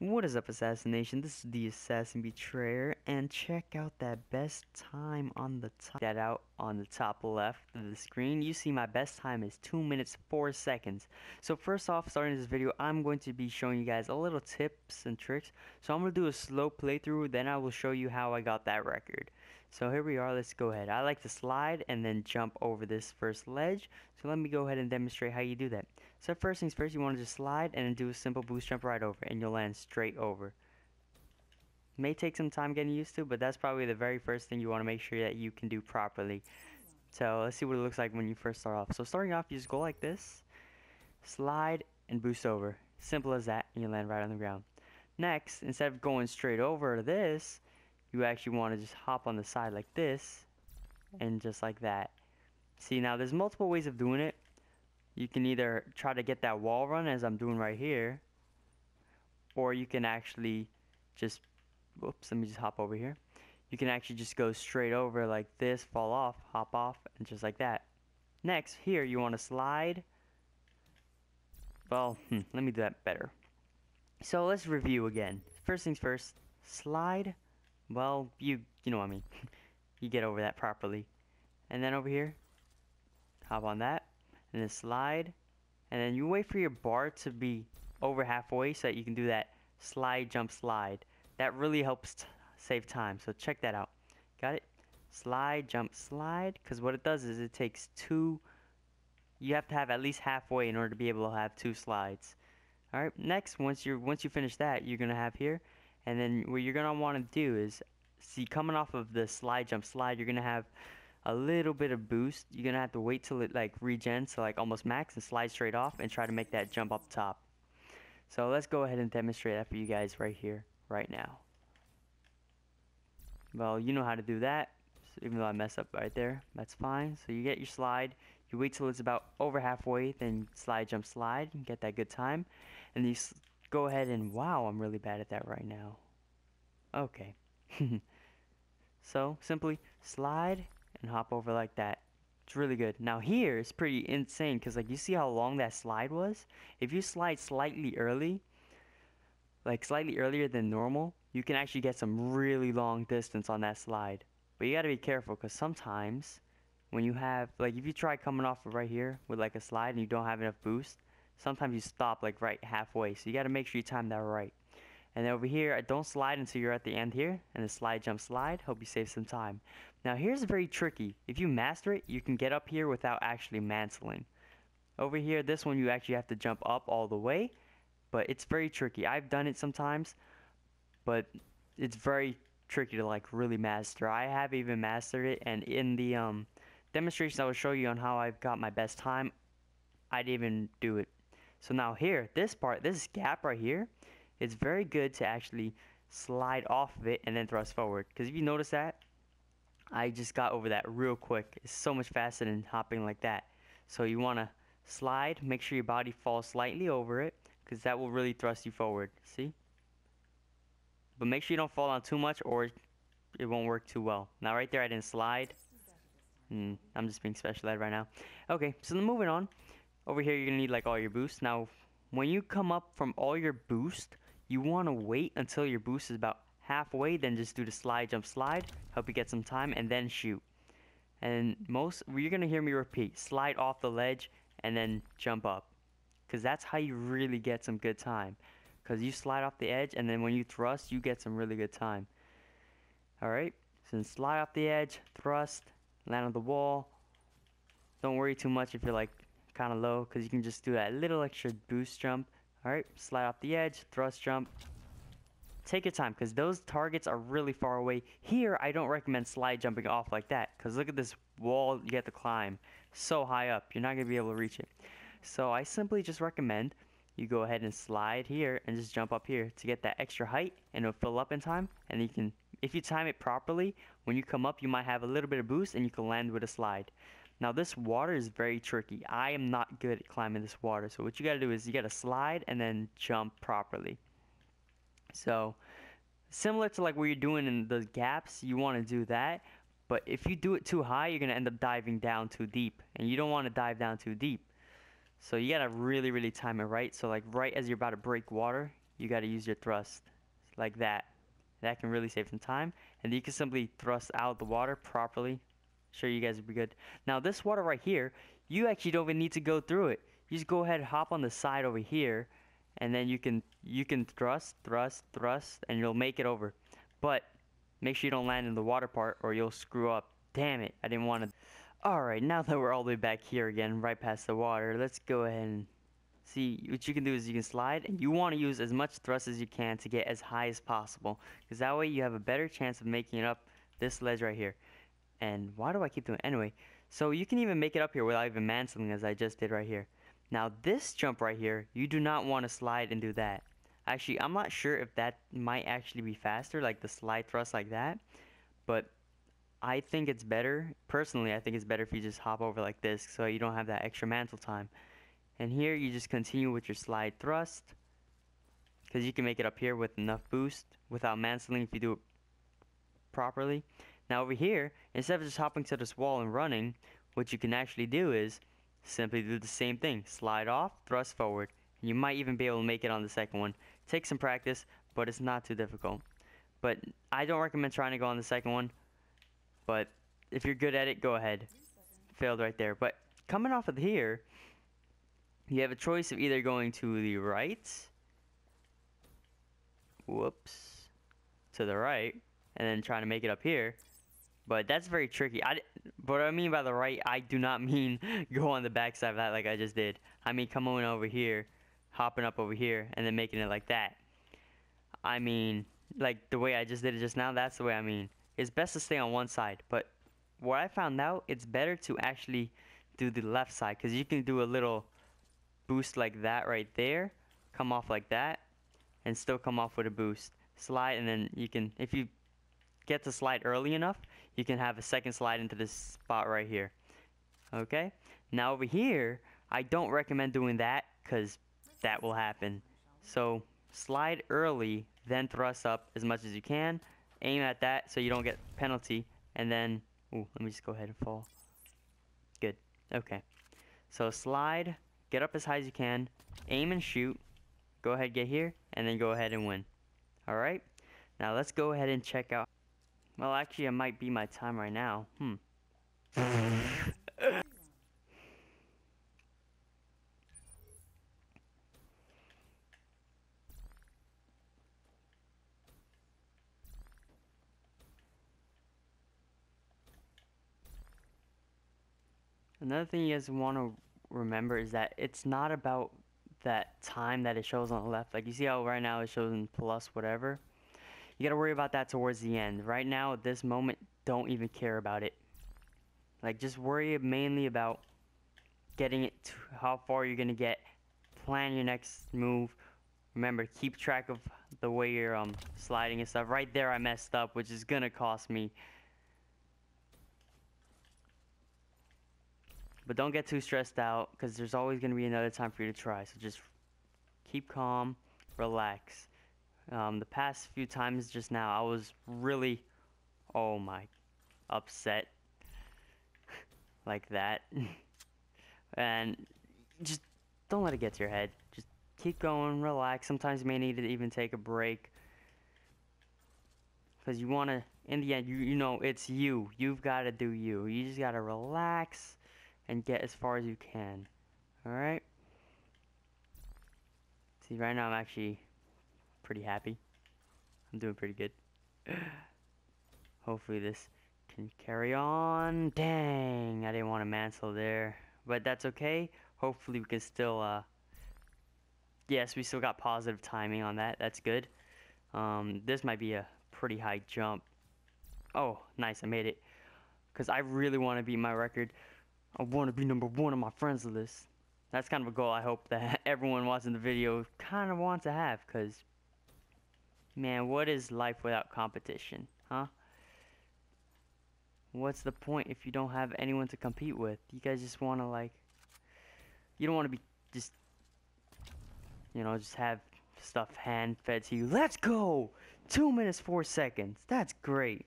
What is up, Assassination? This is the Assassin Betrayer, and check out that best time on the top. That out on the top left of the screen. You see my best time is 2 minutes 4 seconds. So first off, starting this video, I'm going to be showing you guys a little tips and tricks. So I'm going to do a slow playthrough, then I will show you how I got that record. So here we are, let's go ahead. I like to slide and then jump over this first ledge. So let me go ahead and demonstrate how you do that. So first things first, you want to just slide and then do a simple boost jump right over, and you'll land straight over. May take some time getting used to, but that's probably the very first thing you want to make sure that you can do properly. So let's see what it looks like when you first start off. So starting off, you just go like this, slide and boost over. Simple as that, and you land right on the ground. Next, instead of going straight over this, you actually want to just hop on the side like this, and just like that. See, now there's multiple ways of doing it. You can either try to get that wall run as I'm doing right here, or you can actually just, whoops, let me just hop over here. You can actually just go straight over like this, fall off, hop off, and just like that. Next, here you want to slide. Well, let me do that better. So let's review again. First things first, slide. Well, you know what I mean. You get over that properly. And then over here, hop on that, and then slide, and then you wait for your bar to be over halfway so that you can do that slide, jump, slide. That really helps save time, so check that out. Got it? Slide, jump, slide, because what it does is it takes two, you have to have at least halfway in order to be able to have two slides. Alright, next, once you finish that, you're going to have here, and then what you're going to want to do is, see, coming off of the slide, jump, slide, you're going to have a little bit of boost. You're gonna have to wait till it like regens to like almost max and slide straight off and try to make that jump up top. So let's go ahead and demonstrate that for you guys right here, right now. Well, you know how to do that, so even though I messed up right there, that's fine. So you get your slide, you wait till it's about over halfway, then slide, jump, slide, and get that good time. And you go ahead and, wow, I'm really bad at that right now. Okay. So simply slide and hop over like that. It's really good. Now here it's pretty insane because like you see how long that slide was? If you slide slightly early, like slightly earlier than normal, you can actually get some really long distance on that slide. But you gotta be careful because sometimes when you have, like if you try coming off of right here with like a slide and you don't have enough boost, sometimes you stop like right halfway. So you gotta make sure you time that right. And then over here, don't slide until you're at the end here, and then slide, jump, slide. Hope you save some time. Now here's very tricky. If you master it, you can get up here without actually mantling. Over here, this one you actually have to jump up all the way, but it's very tricky. I've done it sometimes, but it's very tricky to like really master. I have even mastered it, and in the demonstrations I will show you on how I've got my best time, I'd even do it. So now here, this part, this gap right here, it's very good to actually slide off of it and then thrust forward. Because if you notice that, I just got over that real quick. It's so much faster than hopping like that. So you want to slide, make sure your body falls slightly over it, because that will really thrust you forward. See? But make sure you don't fall down too much or it won't work too well. Now right there I didn't slide. I'm just being special ed right now. Okay, so then moving on. Over here you're going to need like all your boosts. Now when you come up from all your boost, you want to wait until your boost is about halfway, then just do the slide, jump, slide, help you get some time, and then shoot. And you're going to hear me repeat, slide off the ledge and then jump up. Because that's how you really get some good time. Because you slide off the edge, and then when you thrust, you get some really good time. Alright, so then slide off the edge, thrust, land on the wall. Don't worry too much if you're like kind of low, because you can just do that little extra boost jump. Alright, slide off the edge, thrust jump. Take your time because those targets are really far away. Here, I don't recommend slide jumping off like that because look at this wall you have to climb. So high up, you're not going to be able to reach it. So I simply just recommend you go ahead and slide here and just jump up here to get that extra height, and it'll fill up in time. And you can, if you time it properly, when you come up, you might have a little bit of boost and you can land with a slide. Now this water is very tricky. I am not good at climbing this water. So what you got to do is you got to slide and then jump properly. So similar to like what you're doing in the gaps, you want to do that. But if you do it too high, you're going to end up diving down too deep. And you don't want to dive down too deep. So you got to really time it right. So like right as you're about to break water, you got to use your thrust like that. That can really save some time, and you can simply thrust out the water properly. Sure, you guys will be good. Now this water right here, you actually don't even need to go through it. You just go ahead and hop on the side over here, and then you can thrust, and you'll make it over. But make sure you don't land in the water part, or you'll screw up. Damn it, I didn't want to. Alright, now that we're all the way back here again, right past the water, let's go ahead and see. What you can do is you can slide, and you want to use as much thrust as you can to get as high as possible, because that way you have a better chance of making it up this ledge right here. And why do I keep doing it? Anyway, so you can even make it up here without even manseling, as I just did right here. Now this jump right here, you do not want to slide and do that. Actually, I'm not sure if that might actually be faster, like the slide thrust like that, but I think it's better, personally I think it's better if you just hop over like this, so you don't have that extra mantle time. And here you just continue with your slide thrust, because you can make it up here with enough boost without manseling if you do it properly. Now over here, instead of just hopping to this wall and running, what you can actually do is simply do the same thing. Slide off, thrust forward. You might even be able to make it on the second one. Take some practice, but it's not too difficult. But I don't recommend trying to go on the second one, but if you're good at it, go ahead. Failed right there. But coming off of here, you have a choice of either going to the right, whoops, to the right, and then trying to make it up here. But that's very tricky. What I mean by the right, I do not mean go on the backside of that like I just did. I mean come on over here, hopping up over here, and then making it like that. I mean, like the way I just did it just now, that's the way I mean. It's best to stay on one side, but what I found out, it's better to actually do the left side, because you can do a little boost like that right there, come off like that, and still come off with a boost. Slide, and then you can, if you get to slide early enough, you can have a second slide into this spot right here. Okay, now over here I don't recommend doing that, because that will happen. So slide early, then thrust up as much as you can, aim at that so you don't get penalty, and then ooh, let me just go ahead and fall. Good. Okay, so slide, get up as high as you can, aim and shoot, go ahead, get here, and then go ahead and win. Alright, now let's go ahead and check out. Well, actually, it might be my time right now. Another thing you guys want to remember is that it's not about that time that it shows on the left. Like you see how right now it shows in plus whatever. You gotta worry about that towards the end. Right now, at this moment, don't even care about it. Like, just worry mainly about getting it to how far you're gonna get. Plan your next move. Remember, keep track of the way you're sliding and stuff. Right there, I messed up, which is gonna cost me. But don't get too stressed out, because there's always gonna be another time for you to try. So just keep calm, relax. The past few times just now, I was really, oh my, upset. Like that. And just don't let it get to your head. Just keep going, relax. Sometimes you may need to even take a break. Because you want to, in the end, you know, it's you. You've got to do you. You just got to relax and get as far as you can. Alright? See, right now I'm actually pretty happy. I'm doing pretty good. Hopefully this can carry on. Dang, I didn't want to mantle there. But that's okay. Hopefully we can still, yes, we still got positive timing on that. That's good. This might be a pretty high jump. Oh, nice, I made it. Because I really want to beat my record. I want to be #1 on my friends list. That's kind of a goal I hope that everyone watching the video kind of wants to have, because, man, what is life without competition, huh? What's the point if you don't have anyone to compete with? You guys just want to, like, you don't want to be just, you know, just have stuff hand-fed to you. Let's go! 2 minutes, 4 seconds. That's great.